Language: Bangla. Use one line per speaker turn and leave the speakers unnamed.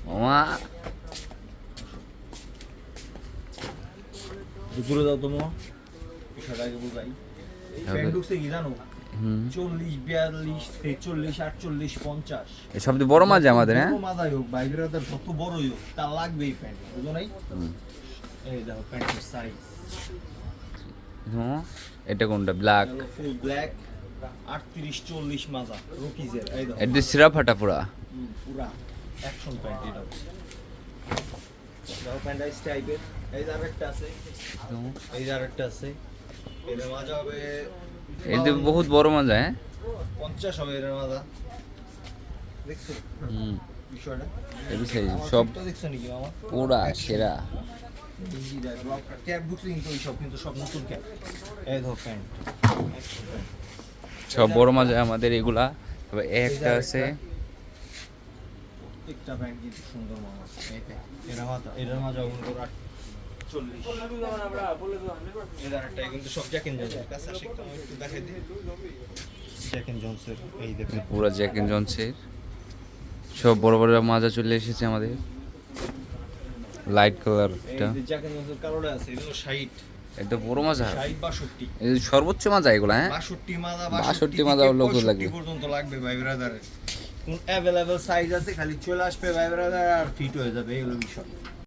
মামা
দুপুরে দাও তো মামা বিষয়টা আগে বুঝাই প্যান্ট ঢুকছে কি জানো 40 42 43 48 50
এই সব বড় মাছ আমাদের, হ্যাঁ
বড় মাজাই হোক ভাই ব্রাদার যত বড়ই হোক তার লাগবে এই প্যান্ট বুঝো নাই এই দেখো প্যান্টের সাইজ
এটা কোনটা ব্ল্যাক?
ফুল ব্ল্যাক 38 40 মাজা রকিজের এই দেখো
এটা সিরা ফাটা পুরা।
পুরা অ্যাকশন প্যান্ট এটা দেখো প্যান্ট আইস টাইপের এই যে আরেকটা আছে এই যে আরেকটা আছে এর মাজা হবে
এটা বহুত বড় মাছ, হ্যাঁ
50 হবে এর মাজা দেখছো বিষয়টা
এই সাইজ সব
তো দেখছো নাকি মামা
পুরা সেরা।
ক্যাপ বুকস কিন্তু সব কিন্তু সব নতুন ক্যাপ এই দেখো প্যান্ট
সব বড় মাছ আমাদের এগুলা। তবে একটা আছে
একটা প্যান্ট কিন্তু সুন্দর মামা এর মাজা উন করে 40 এর কিন্তু সব জ্যাক এন্ড জনসের কাছে আসে একটু দেখাই দিই জ্যাক এন্ড জনসের এই দেখো
পুরা জ্যাক এন্ড জনসের সব বড় বড় মাজা চলে এসেছে আমাদের। লাইট কালারটা
এই যে জ্যাক এন্ড জনসের কালোটা আছে এগুলো 60
এটা বড় মাজা,
60 62
এই সর্বোচ্চ মাজা এগুলা, হ্যাঁ
62 মাজা
62 মাজা লোক লাগবে
পর্যন্ত লাগবে ভাই ব্রাদার। কোন अवेलेबल সাইজ আছে খালি চলে আসবে ভাই ব্রাদার আর ফিট হয়ে যাবে এই হলো বিষয়।